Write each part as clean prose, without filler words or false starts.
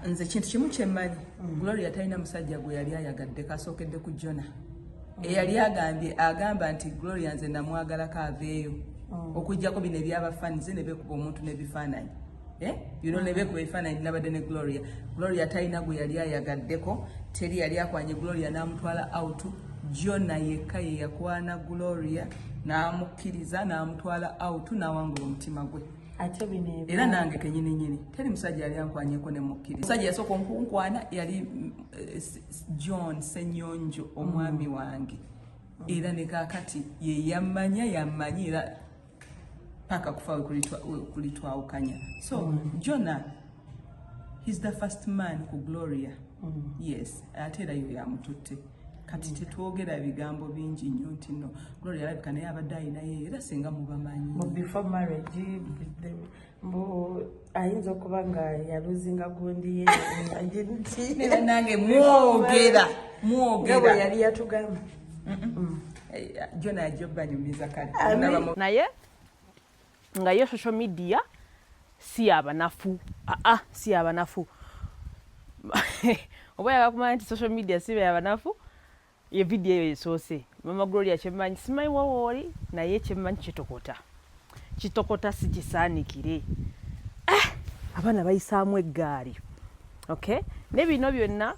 nze kintu kimu kyemmanyi Gloria talina musajja gwe yali ayagadde kasookedde ku Jona eyali agamba nti Gloria nze namwagalako aveeyo okujjako bino ebyabafanize ne bekuba omuntu n'ebifaananyi bino ne bekuba ebifaananyi nabadde ne Gloria talina gwe yali ayagaddeko teri yali akwanye Gloria n'amutwala out Jona yekka ye yakwana Gloria n'amukkiriza n'amutwala out n'awangula omutima gwe era nange kenyini teri musajja yali ankwanyeko ne mukkiriza musajja yasooka onkunkwana yali John Senyonjo omwami wange era ne kaakati ye yamanyira paka kufa kulitwawukanya so Jona he's the first man ku Gloria yes ate era yo yamututte kati tetwogera bigambo bingi nnyo nti no Gloria alabika naye abadde ayinayo era singa mubamanyi before marriage ayinza okuba nga yaluzinga gundi ye nera nange mwogera bwe yali yatugamba Jona ajobanyumiza kale naye nga yo social media si abanafu si abanafu oba yakumanya nti social media si abanafu ye video eyo esoose mama Gloria kyemmanyi simanyi wowooli naye kyemmanyi kitokota si kisaanikire abaana bayisaamu eggaali okay ne bino byonna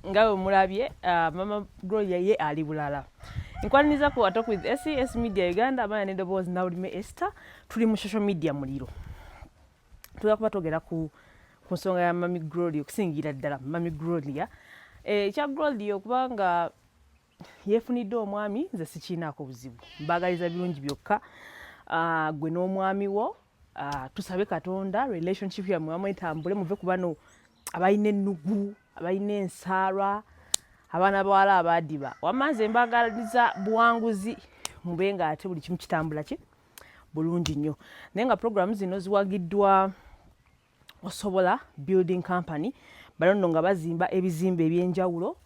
nga bwe mulabye mama Gloria ye ali bulala nkwaniriza ku Talk with SES Media Uganda abaana n'eddoboozi Nawulime Esther tuli mu social media muliro tujja kuba twogera ku nsonga ya mami Gloria okusingira ddala mami Gloria ekya Gloria okubanga yeefunidde omwami nze sikiinaako buzibu mbaagaliza birungi byokka gwe n'omwami wo tusabe Katonda relationship yammwe wamu etambule muve ku bano abalina ennugu abalina ensaalwa abaana bawala abaadiba wamaze mbaagaliza buwanguzi mube nga ate buli kimu kitambula bulungi nnyo naye nga programu zino ziwagiddwa Osobola Building Company balono nga bazimba ebizimbe ebyenjawulo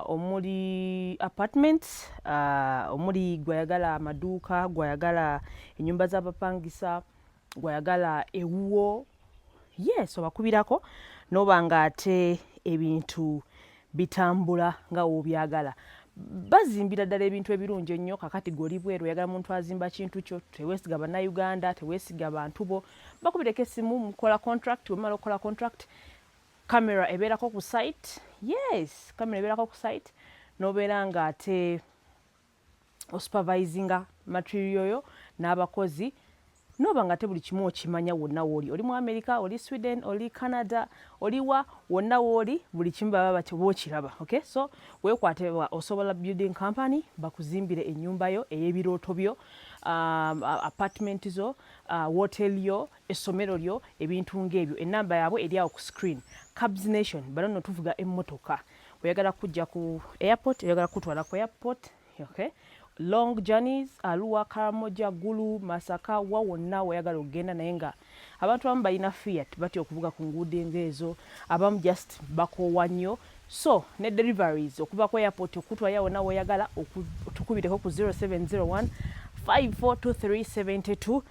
omuli apartments omuli gwayagala amaduuka gwayagala ennyumba z'abapangisa gwayagala ewuwo yes obakubirako noba nga ate ebintu bitambula nga wobyagala bazimbira ddala ebintu ebirungi ennyo kakati goli bweru oyagala muntu azimba kintu kyo teweesiga bannayuganda teweesiga bantu bo bakubireko essimu mukola contract wemala okukola contract camera ebeerako ku site yes camera ebeerako ku site n'obeera nga ate osupervisinga material yo n'abakozi noba nga ate buli kimu okimanya wonna wooli oli mu America oli Sweden oli Canada oliwa wonna wooli buli kimu baba bookiraba okay so weekwate Osobola Building Company bakuzimbire ennyumba yo ey'ebirooto byo apartment zo hotel yo essomero lyo ebintu ng'ebyo ennamba yaabwe eri awo ku screen Cabs Nation balono tuvuga emmotoka oyagala kujja ku airport oyagala kutwala ku airport okay long journeys Arua Karamoja Gulu Masaka wawonna oyagala okugenda naye nga abantu abamu balina Fiat batya okuvuga ku nguudo ng'ezo abamu just bakoowa nnyo so ne deliveries okuva ku airport okutwala wonna oyagala tukubireko ku 0701 542372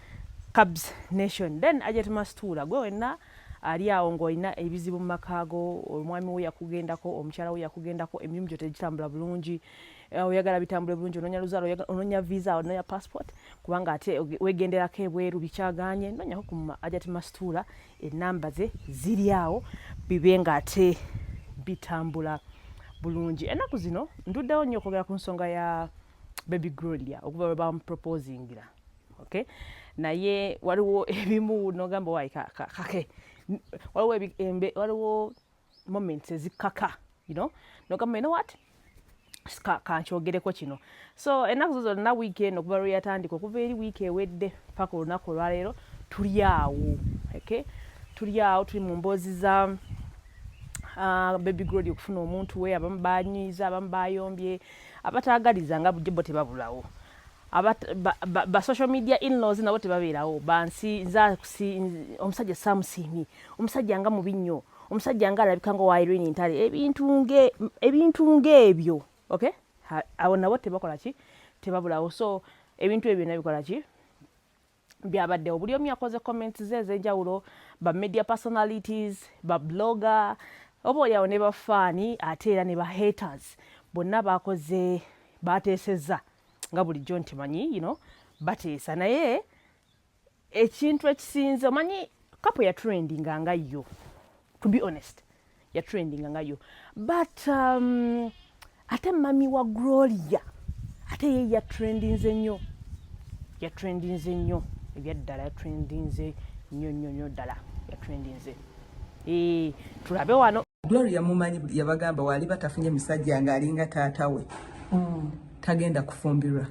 Cabs Nation then Ajat Mastuula gwe wenna ali awo ng'olina ebizibu mu makaago omwami we yakugendako omukyala we yakugendako emirimu gyo tegitambula bulungi oyagala bitambule bulungi ononya luzaalo ononya visa ononya passport kubanga ate wegenderako ebweru bikyaganye nonyako ku Ajat Mastuula ennamba ze ziri awo bibe nga ate bitambula bulungi ennaku zino nduddewo nnyo okwogera ku nsonga ya Baby Gloria okuva lwe bamuproposingira okay naye waliwo ebimu nogamba wayi kake waliwo moments ezikaka nogamba you know what kankyogereko kino so ennaku zonna wiiki eno okuva lwe yatandika okuva eri wiiki ewedde paka olunaku olwaleero tuli awo okay tuli awo tuli mu mboozi za Baby Gloria okufuna omuntu we abamu banyiiza abamu bayombye abataagaliza nga bujjebo tebabulawo ba social media inlaws nabo tebabeerawo bansi omusajja samusiimi omusajja nga mubi nnyo omusajja nga alabika nga wairini ntale ebintu ng'ebyo okay abo nabo tebakola ki tebabulawo so ebintu ebyo nabikola ki byabaddewo buli omu yakoze comments ze ez'enjawulo ba media personalities, ba blogger, oba oliawo ne bafaani ate era ne ba haters bonna bakoze bateesezza nga bulijjo nti manyi bateesa naye ekintu ekisinze omanyi kapo ya trendinga nga yo, to be honest ya trendinga nga yo, but ate mami wa Gloria ate ye ya trendinze nnyo ebyaddala ya trendinze nnyo ddala ya trendinze. Tulabe wano Gloria mumanyi buli yabagamba wali batafunye musajja ng'alinga taata we tagenda kufumbirwa.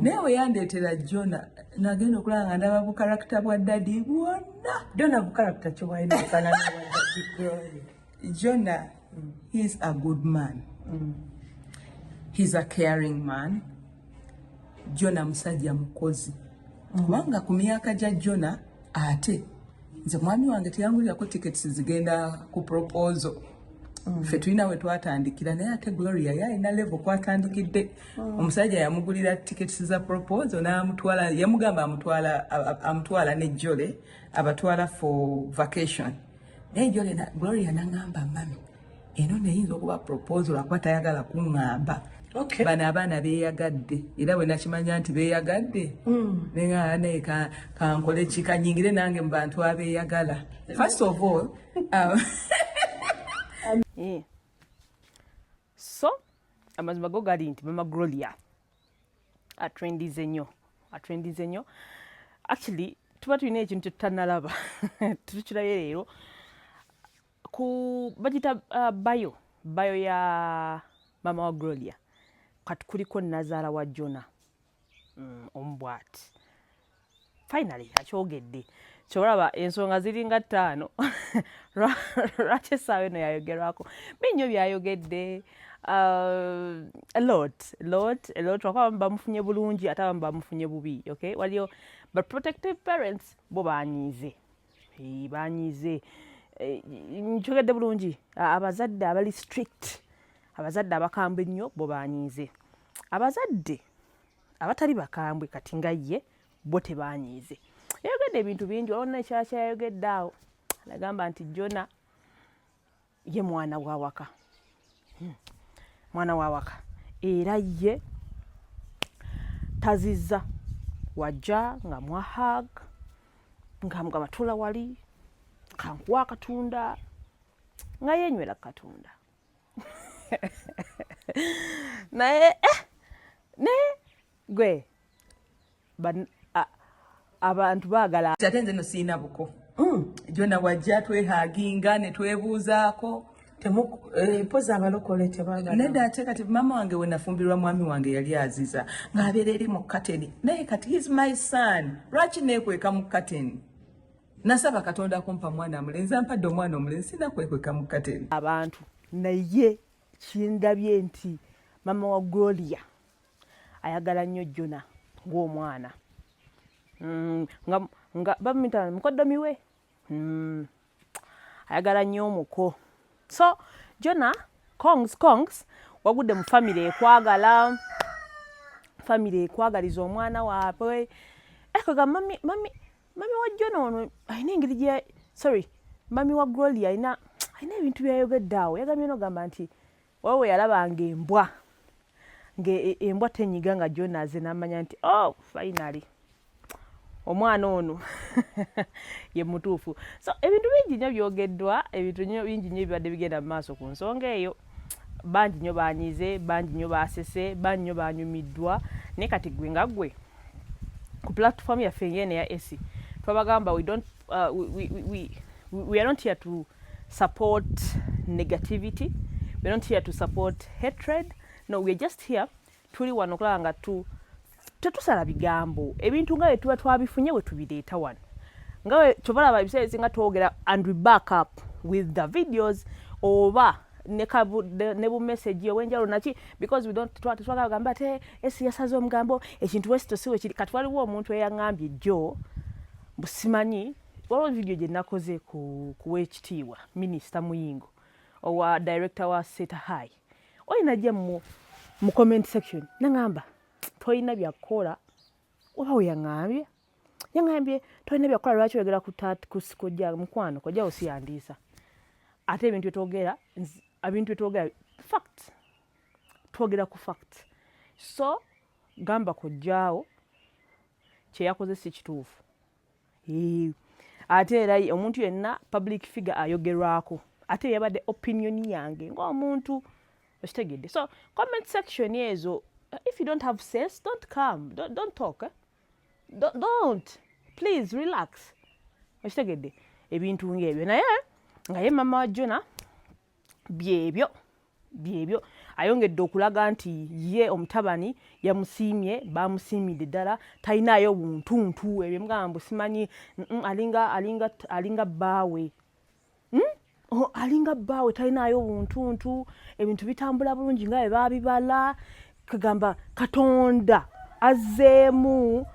Naye we yandeetera Jona nagenda okulaba nga ndaba bukarakita bwa dadi bwonna. Jona bukarakita kyewalina kufaanana bwa dadi Gloria. Jona, he's a good man. He's a caring man. Jona musajja mukozi. Kubanga ku myaka gya Jona ate nze mwami wange teyangulirako tickets zigenda ku proposal. Ffe tulina we twatandikira naye ate Gloria yalina level kwatandikidde. Omusajja yamugulira tickets za proposal n'amutwala, yamugamba amutwala ne Jole abatwala for vacation. Naye Jole Gloria n'angamba mami eno neyinza okuba proposal akuba tayagala kuŋŋamba. Bano abaana beeyagadde era bwe nakimanya nti beeyagadde naye kankole kikanyingire nange mu bantu abeeyagala. First of all so amazima go gali nti mama Gloria atrendize nnyo actually tuba tulina ekintu tutanalaba tukirayo leero ku bagita bayo ya mama wa Gloria kati kuliko Nazala wa Jona ombwati finally akyogedde kyolaba ensonga ziringa 5 lwaki essaawa eno yayogerwako binyo byayogedde a lot lwakuba bamufunye bulungi ate abamu bamufunye bubi, okay? Waliyo but protective parents bo banyiize nkyogedde bulungi abazadde abali strict, abazadde abakambwe ennyo bo banyiize, abazadde abatali bakambwe kati nga ye bo tebanyiize. Yayogedde ebintu bingi, olwonna ekyakya yayogedde awo nagamba nti Jona ye mwana wa waka era ye tazizza wajja nga mwahag nga batula wali kankuwa katunda nga yenywera katunda naye ne gwe abantu baagala ate nze no siina buko. Jona wajja twehaginga ne twebuuzaako poza abalokole tebaagala. Nedda ate kati mama wange we nafumbirwa mwami wange yali aziza ng'abeera eri mu kateni, naye kati he's my son, lwaki neekweka mu kateni? Nasaba Katonda kumpa mwana mulenzi, ampadde omwana omulenzi, sina kwekweka mu kateni. Abantu naye kindabye nti mama wa Gloria ayagala nnyo Jona ng'omwana nga bamuyita mukoddomi we, ayagala nnyo omuko. So Jona kongs wagudde mu family ekwagaliza omwana waabwe. Ekoga mami wa Jona ono alina engeri gye mami wa Gloria alina ebintu byayogedde awo. Yagambye nogamba nti wawe yalabanga embwa tenyiga nga Jona aze n'amanya nti finally omwana ono ye mutuufu. So ebintu bingi nnyo byogeddwa, ebintu bingi nnyo bibadde bigenda mu maaso ku nsonga eyo. Bangi nnyo banyize, bangi nnyo basese, bangi nnyo banyumiddwa. Naye kati gwe nga gwe ku platform yaffe yeene ya AC twabagamba we are not here to support negativity, we are not here to support hatred. No, we are just here tuli wano okulaba nga tetusala bigambo, ebintu nga bwe tuba twabifunye we tubireeta wano nga bwe kyobalaba ebiseera ebisinga twogera and we back up with the videos oba ne bu message ow'enjawulo naki, because we don't twagala gamba ate esi yasaze omugambo ekintu wesito si wekiri. Kati waliwo omuntu eyaŋŋambye jjo busimanyi waliwo video gye nakoze kuwekitiibwa minisita Muyingo owa director wa Seta High, oyo najja mu comment section naŋŋamba toyina byakukola oba we yaŋŋambye yangambye tolina byakola lwaki oyogera kojja mukwano kojja osiyandiisa ate ebintu byetwogera fact twogera ku fact so gamba kojjaawo kyeyakoze si kituufu ate era omuntu yenna public figure ayogerwako ate yabadde opinion yange ng'omuntu okitegedde so comment section ezo if you don't have sense don't come don't talk don't please relax okitegedde ebintu ng'ebyo naye nga ye mama wa Jona byebyo ayongedde okulaga nti ye omutabani yamusiimye bamusiimidde ddala talinayo buntuntu ebyo mugamba simanyi alinga bbaawe alinga bbaawe talinayo buntuntu ebintu bitambula bulungi nga bwe baabibala kagamba Katonda azzeemu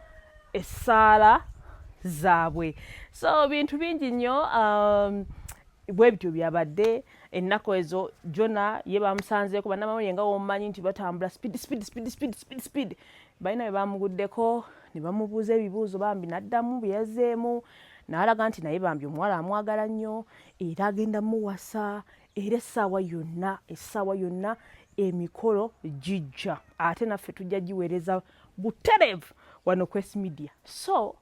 essaala zaabwe so bintu bingi nnyo bwe bityo byabadde ennaku ezo Jona ye bamusanzeeko bannamawulire nga womumanyi nti batambula speed balina bwe bamuguddeko ne bamubuuza ebibuuzo bambi n'addamu bye yazzeemu n'alaga nti naye bambi omuwala amwagala nnyo era agenda muwasa era essaawa yonna emikolo gijja ate naffe tujja giweereza butereevu wano ku S Media so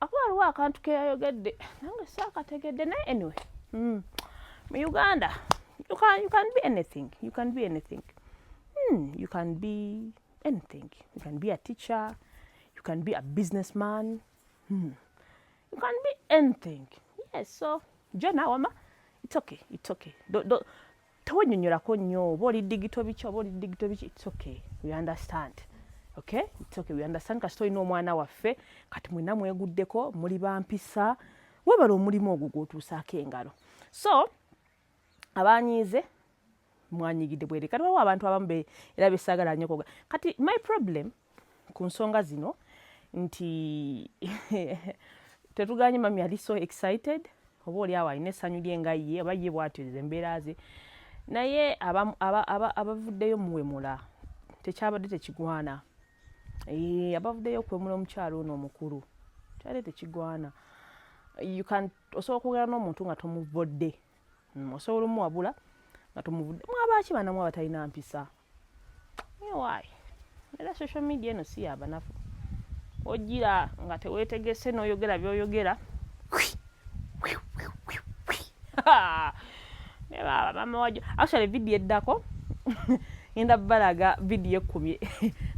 waliwo akantu keyayogedde nange saakategedde naye anyway mu Uganda you can be anything you can be anything you can be anything you can be a teacher you can be a businessman you can be anything yes so Jona wama it's okay tewonyonyolako nnyo oba oli digito biki it's okay we understand okay it's okay we understand kasita olina omwana waffe kati mwena mweguddeko muli bampisa webala omulimu ogwo gw'otuusaako engalo so abanyiize mwanyigidde bwere kati waliwo abantu abamu era besaagala nnyo koga kati my problem ku nsonga zino nti tetuganye mami ali so excited oba oli awo alina essanyu lyenga ye oba ye bw'atyo embeera ze naye abavuddeyo muwemula tekyabadde tekigwana abavuddeyo okwemula omukyalo ono omukulu kyali tekigwana osobola okwogera n'omuntu nga tomuvodde osobola omuwabula nga tomuvudde mwabaki banamu abatalina mpisa why era social media eno si yabanafu ogira nga teweetegese n'oyogera by'oyogera mama wajo actually video eddako ngenda balaga video 10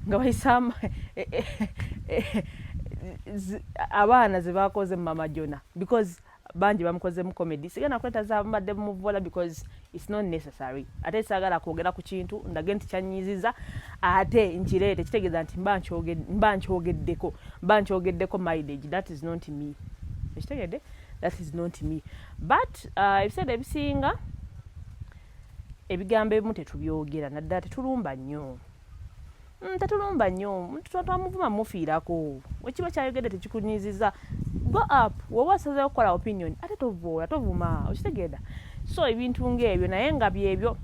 nga bayisama abaana ze bakoze mama Jona because banji bamukoze mu comedy sigana kweta za mbadde muvola because it's not necessary ate sagala kwogera ku kintu ndage nti kyanyiziza ate nkireete kitegeeza nti mbanchogeddeko mileage that is not me kitegede that is not me but ebiseera ebisinga ebigambo ebimu tetubyogera naddala tetulumba nnyo twamuvuma mufiirako wekiba kyayogedde tekikunyiziza go up woba asazeewo okukola opinion ate tovuma okitegeeda so ebintu ng'ebyo naye nga byebyo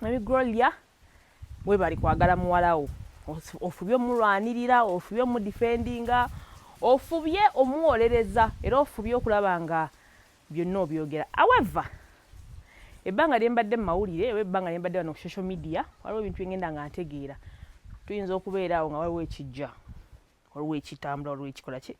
Baby Gloria we bali kwagala muwalawo ofubye omulwanirira ofubye omudifendinga ofubye omuwolereza era ofubye okulaba nga byonna obyogera however ebbanga lyembadde mu mawulire oba ebbanga lyembadde wano ku social media waliwo ebintu byengenda nga ntegeera tuyinza okubeeraawo nga waliwo ekijja waliwo ekitambula waliwo ekikola ki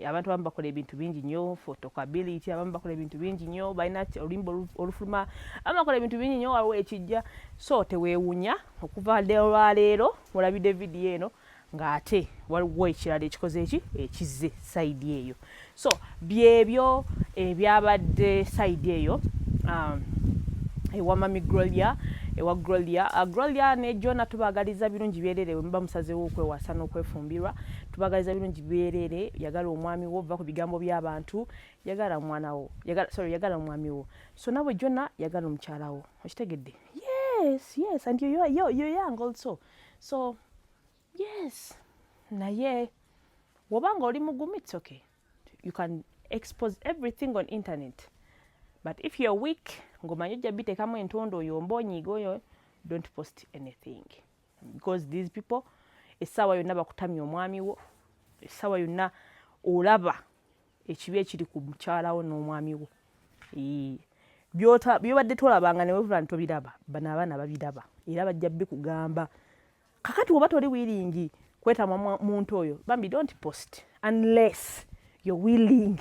abantu abamu bakola ebintu bingi nnyo photocability abamu bakola ebintu bingi nnyo balina oluyimba olufuluma abamu bakola ebintu bingi nnyo waliwo ekijja so teweewunya okuva olwaleero olabidde vidiyo eno ng'ate waliwo ekirala ekikoze ekizze sayidi eyo so byebyo ebyabadde sayidi eyo ewa Mami Gloria ewa Gloria ne Jona tubagaliza birungi byerere mba musazeewo okwewasa n'okwefumbirwa tubagaliza birungi byerere yagala omwami wo va ku bigambo by'abantu yagala omwana wo yagala omwami wo so nawe Jona yagala omukyala wo okitegedde yes and you're young also so yes naye wobanga oli mugumu it's okay you can expose everything on internet but if you're weak ngomanyo jja bitekamu entondo oyo mbonyiga oyo don't post anything because these people essaawa yonna bakutamya omwami wo essaawa yonna olaba ekibi ekiri ku mukyalawo n'omwami wo. Byobadde tolabanga neweevula ntobiraba, bano abaana babiraba era bajja bikugamba. Kakati oba toli willing kwetamwa muntu oyo, bambi don't post unless you're willing.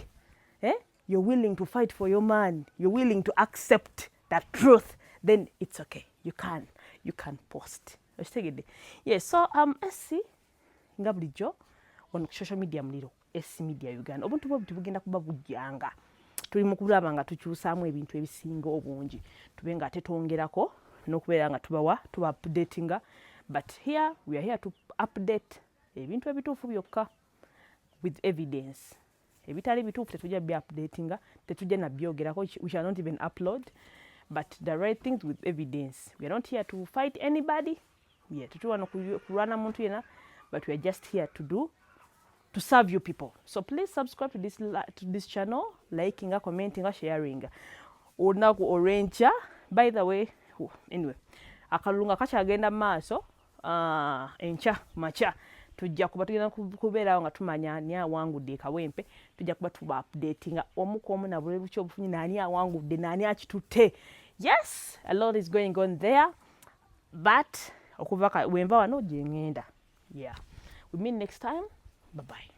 You're willing to fight for your man. You're willing to accept that truth. Then it's okay. You can post. Yes, so SC nga bulijjo on social media muliro SC Media Uganda. Obuntu bwo bugenda kuba bujjanga. Tuli mu kulaba nga tukyusaamu ebintu ebisinga obungi. Tubenga ate twongerako n'okubeera nga tuba updatinga. But here we are here to update ebintu ebituufu byokka with evidence. Ebitali bituufu tetujja bya updatinga, tetujja na byogerako, we shall not even upload, but the right things with evidence. We are not here to fight anybody. Yeah, tutuwana kurwana muntu yena, but we are just here to serve you people. So please subscribe to this channel, liking, commenting, sharing. Onaku orange. By the way, anyway, akalunga kakyagenda maaso encha macha tujja kuba tugenda kubeera nga tumanya ani awangudde kawempe, tujja kuba tuba updatinga omukomu na buli lucho obufunyi nani awangudde nani akitutte. Yes, a lot is going on there, but okuva wenva wano gye ngenda. Yeah, we meet next time. Bye bye.